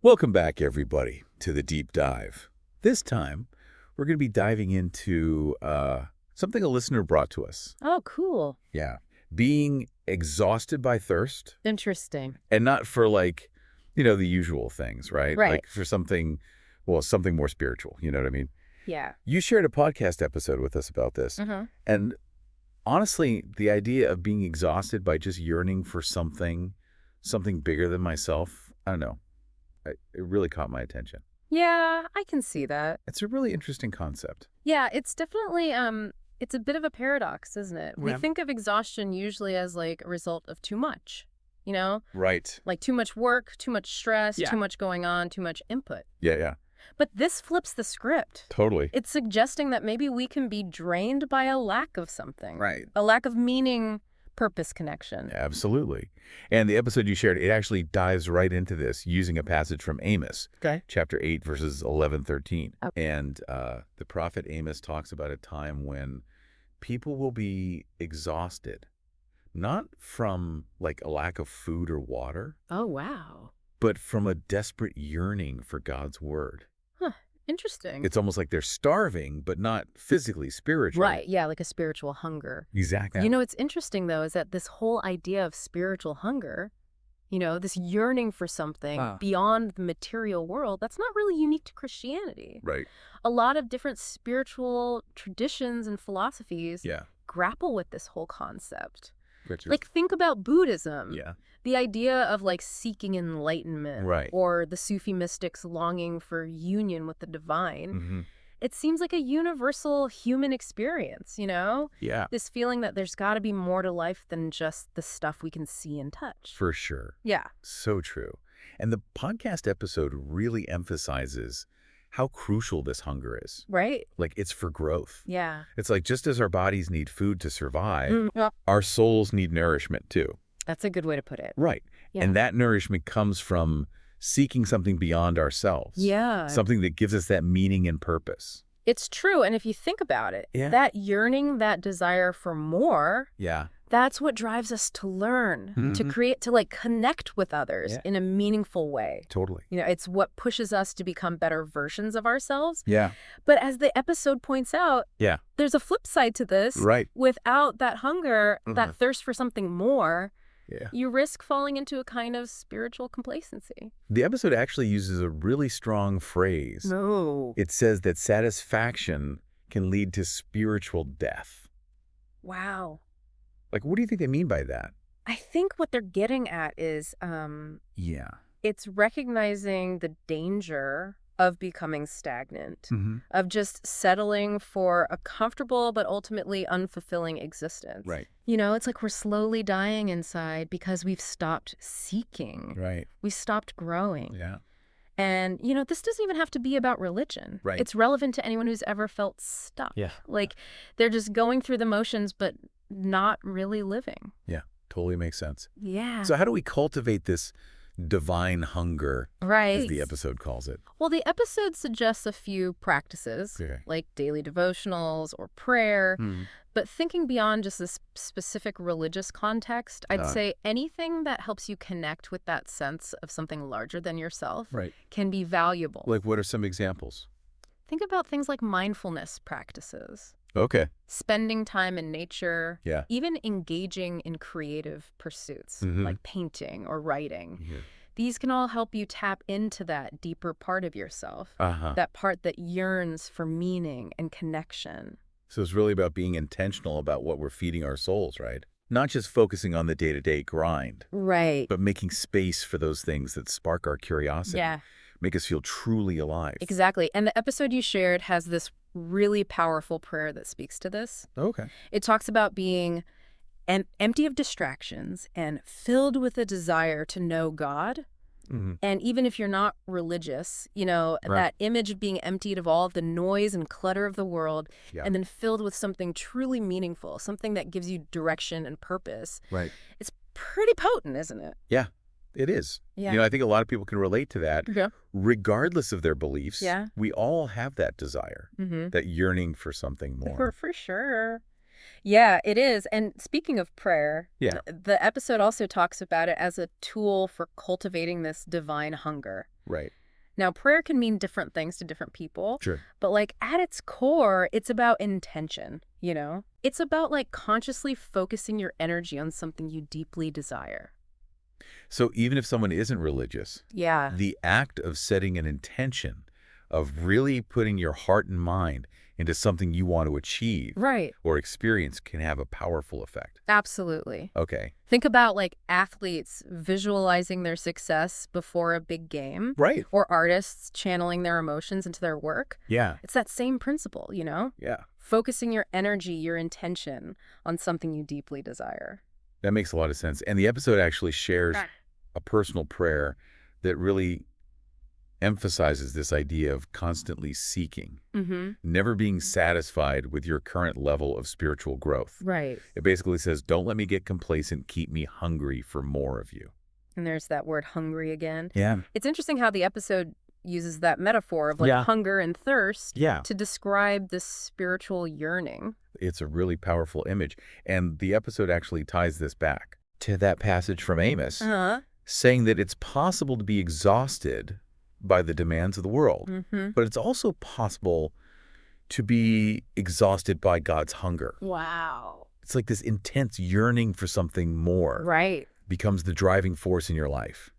Welcome back, everybody, to the deep dive. This time, we're going to be diving into something a listener brought to us. Oh, cool. Yeah. Being exhausted by thirst, Interesting. and not for the usual things, right? Right. Like for something more spiritual, you know what I mean? Yeah. You shared a podcast episode with us about this. Mm-hmm. And honestly, the idea of being exhausted by just yearning for something bigger than myself, I don't know. It really caught my attention. Yeah, I can see that. It's a really interesting concept. Yeah, it's definitely it's a bit of a paradox, isn't it? We Yeah. think of exhaustion usually as like a result of too much, you know? Right. Like too much work, too much stress, Yeah. too much going on, too much input. Yeah. But this flips the script. Totally. It's suggesting that maybe we can be drained by a lack of something. Right. A lack of meaning, purpose, connection. Absolutely. And the episode you shared, it actually dives right into this using a passage from Amos, chapter 8, verses 11-13. Okay. And the prophet Amos talks about a time when people will be exhausted, not from like a lack of food or water, Oh, wow. but from a desperate yearning for God's word. Huh. Interesting. It's almost like they're starving, but not physically, spiritually. Right, yeah, like a spiritual hunger. Exactly. You know, what's interesting, though, is that this whole idea of spiritual hunger, this yearning for something beyond the material world, that's not really unique to Christianity. Right. A lot of different spiritual traditions and philosophies grapple with this whole concept. Like, think about Buddhism. Yeah. The idea of, like, seeking enlightenment. Right. Or the Sufi mystics longing for union with the divine. Mm-hmm. It seems like a universal human experience, Yeah. This feeling that there's got to be more to life than just the stuff we can see and touch. For sure. Yeah. So true. And the podcast episode really emphasizes how crucial this hunger is. Right? Like, it's for growth. Yeah. It's like just as our bodies need food to survive, Yeah. our souls need nourishment too. That's a good way to put it. Right. Yeah. And that nourishment comes from seeking something beyond ourselves. Yeah. Something that gives us that meaning and purpose. It's true. And if you think about it, that yearning, that desire for more, that's what drives us to learn, to create, to like connect with others in a meaningful way. Totally. It's what pushes us to become better versions of ourselves. Yeah. But as the episode points out, there's a flip side to this. Right. Without that hunger, that thirst for something more, Yeah. you risk falling into a kind of spiritual complacency. The episode actually uses a really strong phrase. No. It says that satisfaction can lead to spiritual death. Wow. Like, what do you think they mean by that? I think what they're getting at is it's recognizing the danger of becoming stagnant, of just settling for a comfortable but ultimately unfulfilling existence. Right. It's like we're slowly dying inside because we've stopped seeking. Right. We stopped growing. Yeah. And, this doesn't even have to be about religion. Right. It's relevant to anyone who's ever felt stuck. Yeah. Like they're just going through the motions but not really living. Yeah. Totally makes sense. Yeah. So how do we cultivate this divine hunger, right, as the episode calls it? Well, the episode suggests a few practices, like daily devotionals or prayer. But thinking beyond just this specific religious context, I'd say anything that helps you connect with that sense of something larger than yourself can be valuable. Like, what are some examples? Think about things like mindfulness practices. Okay. Spending time in nature. Yeah. Even engaging in creative pursuits like painting or writing. These can all help you tap into that deeper part of yourself, that part that yearns for meaning and connection. So it's really about being intentional about what we're feeding our souls, right? Not just focusing on the day-to-day grind. Right. But making space for those things that spark our curiosity. Yeah. Make us feel truly alive. Exactly. And the episode you shared has this really powerful prayer that speaks to this. Okay. It talks about being empty of distractions and filled with a desire to know God. And even if you're not religious, that image of being emptied of all of the noise and clutter of the world and then filled with something truly meaningful, something that gives you direction and purpose. Right. It's pretty potent, isn't it? Yeah, it is. Yeah. I think a lot of people can relate to that. Yeah. Regardless of their beliefs, Yeah. we all have that desire, that yearning for something more. For sure. Yeah, it is. And speaking of prayer, Yeah. the episode also talks about it as a tool for cultivating this divine hunger. Right. Now, prayer can mean different things to different people, Sure. but like at its core, it's about intention, you know? It's about like consciously focusing your energy on something you deeply desire. So even if someone isn't religious, Yeah. the act of setting an intention, of really putting your heart and mind into something you want to achieve Right. or experience can have a powerful effect. Absolutely. Okay. Think about like athletes visualizing their success before a big game, Right. or artists channeling their emotions into their work. Yeah. It's that same principle, you know? Yeah. Focusing your energy, your intention on something you deeply desire. That makes a lot of sense. And the episode actually shares Right. a personal prayer that really emphasizes this idea of constantly seeking, Mm-hmm. never being satisfied with your current level of spiritual growth. Right. It basically says, don't let me get complacent, keep me hungry for more of you. And there's that word hungry again. Yeah. It's interesting how the episode uses that metaphor of like Yeah. hunger and thirst Yeah. to describe this spiritual yearning. It's a really powerful image. And the episode actually ties this back to that passage from Amos, Uh-huh. saying that it's possible to be exhausted by the demands of the world, Mm-hmm. but it's also possible to be exhausted by God's hunger. Wow. It's like this intense yearning for something more Right. becomes the driving force in your life.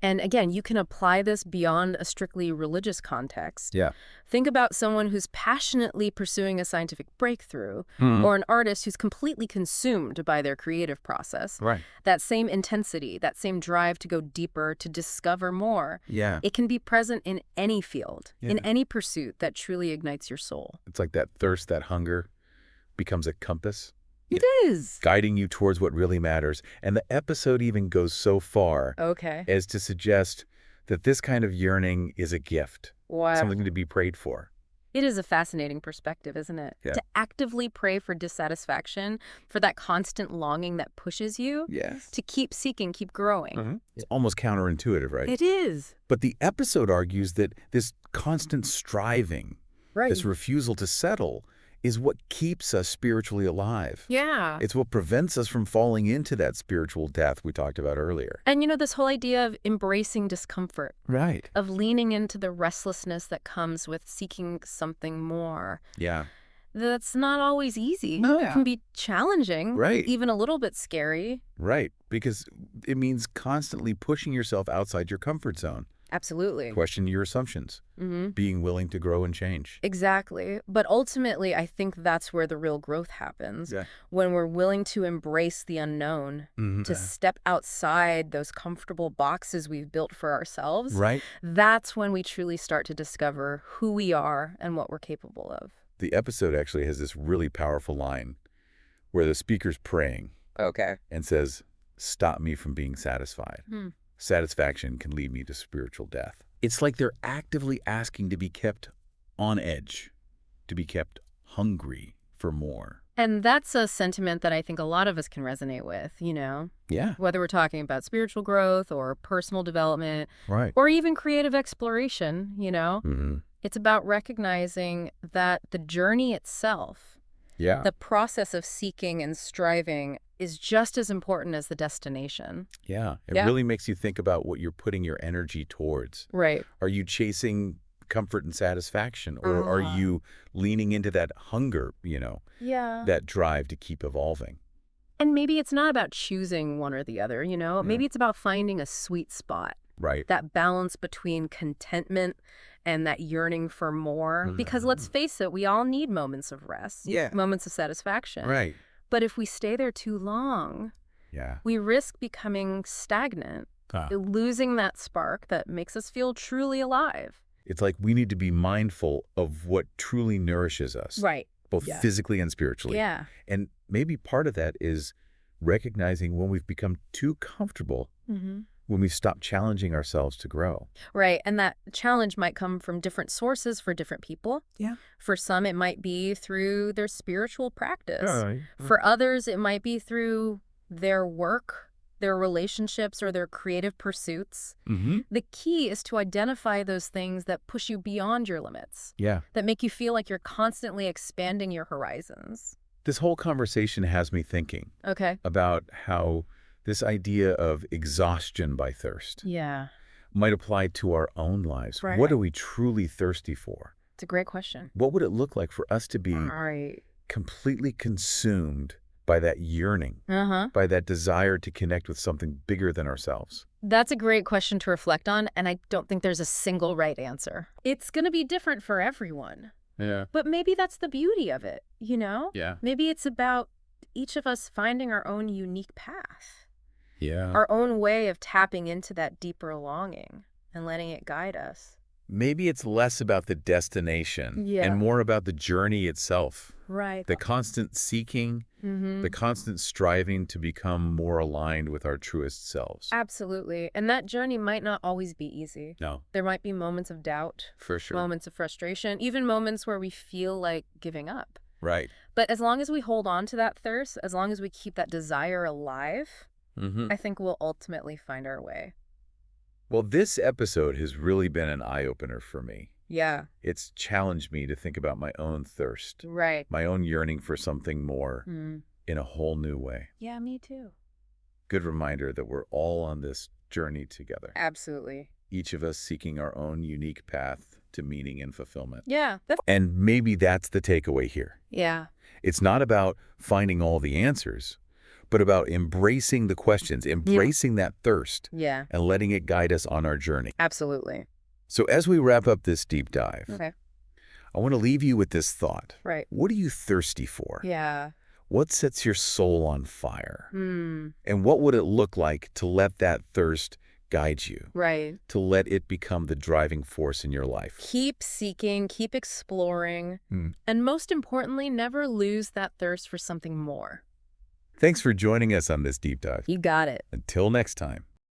And again, you can apply this beyond a strictly religious context. Yeah. Think about someone who's passionately pursuing a scientific breakthrough, Mhm. or an artist who's completely consumed by their creative process. Right. That same intensity, that same drive to go deeper, to discover more, Yeah. it can be present in any field, in Yeah. any pursuit that truly ignites your soul. It's like that thirst, that hunger becomes a compass, It is. guiding you towards what really matters. And the episode even goes so far Okay. as to suggest that this kind of yearning is a gift, Wow. something to be prayed for. It is a fascinating perspective, isn't it? Yeah. To actively pray for dissatisfaction, for that constant longing that pushes you, Yes. to keep seeking, keep growing. It's almost counterintuitive, right? It is. But the episode argues that this constant striving, Right. this refusal to settle, is what keeps us spiritually alive. Yeah. It's what prevents us from falling into that spiritual death we talked about earlier. And you know, this whole idea of embracing discomfort, Right. of leaning into the restlessness that comes with seeking something more, Yeah. that's not always easy. No. It can be challenging, Right. even a little bit scary. Right. Because it means constantly pushing yourself outside your comfort zone, Absolutely. question your assumptions, being willing to grow and change. Exactly. But ultimately, I think that's where the real growth happens. Yeah. When we're willing to embrace the unknown, to step outside those comfortable boxes we've built for ourselves. Right. That's when we truly start to discover who we are and what we're capable of. The episode actually has this really powerful line where the speaker's praying Okay. and says, "Stop me from being satisfied. Satisfaction can lead me to spiritual death." It's like they're actively asking to be kept on edge, to be kept hungry for more. And that's a sentiment that I think a lot of us can resonate with, you know, Yeah. whether we're talking about spiritual growth or personal development Right. or even creative exploration, you know. Mm-hmm. It's about recognizing that the journey itself, Yeah. the process of seeking and striving, is just as important as the destination. Yeah. It Yeah. really makes you think about what you're putting your energy towards. Right. Are you chasing comfort and satisfaction, or are you leaning into that hunger, Yeah. that drive to keep evolving? And maybe it's not about choosing one or the other, you know? Yeah. Maybe it's about finding a sweet spot, Right. that balance between contentment and that yearning for more. Because let's face it, we all need moments of rest, Yeah. moments of satisfaction. Right. But if we stay there too long, Yeah. we risk becoming stagnant, losing that spark that makes us feel truly alive. It's like we need to be mindful of what truly nourishes us, Right. both Yeah. physically and spiritually. Yeah. And maybe part of that is recognizing when we've become too comfortable, when we stop challenging ourselves to grow. Right. And that challenge might come from different sources for different people. Yeah. For some, it might be through their spiritual practice. For others, it might be through their work, their relationships, or their creative pursuits. The key is to identify those things that push you beyond your limits, Yeah. that make you feel like you're constantly expanding your horizons. This whole conversation has me thinking Okay. about how this idea of exhaustion by thirst Yeah. might apply to our own lives. Right. What are we truly thirsty for? It's a great question. What would it look like for us to be Right. completely consumed by that yearning, Uh-huh. by that desire to connect with something bigger than ourselves? That's a great question to reflect on, and I don't think there's a single right answer. It's going to be different for everyone. Yeah. But maybe that's the beauty of it, you know? Yeah. Maybe it's about each of us finding our own unique path, Yeah. our own way of tapping into that deeper longing and letting it guide us. Maybe it's less about the destination and more about the journey itself. Right. The constant seeking, Mm-hmm. the constant striving to become more aligned with our truest selves. Absolutely. And that journey might not always be easy. No, There might be moments of doubt, for sure. moments of frustration, even moments where we feel like giving up. Right. But as long as we hold on to that thirst, as long as we keep that desire alive, I think we'll ultimately find our way. Well, this episode has really been an eye-opener for me. Yeah. It's challenged me to think about my own thirst, Right. my own yearning for something more in a whole new way. Yeah, me too. Good reminder that we're all on this journey together, Absolutely. each of us seeking our own unique path to meaning and fulfillment. Yeah. And maybe that's the takeaway here. Yeah. It's not about finding all the answers, but about embracing the questions, embracing that thirst, Yeah. and letting it guide us on our journey. Absolutely. So as we wrap up this deep dive, Okay. I want to leave you with this thought. Right. What are you thirsty for? Yeah. What sets your soul on fire? Hmm. And what would it look like to let that thirst guide you, Right. to let it become the driving force in your life? Keep seeking, keep exploring, and most importantly, never lose that thirst for something more. Thanks for joining us on this deep dive. You got it. Until next time.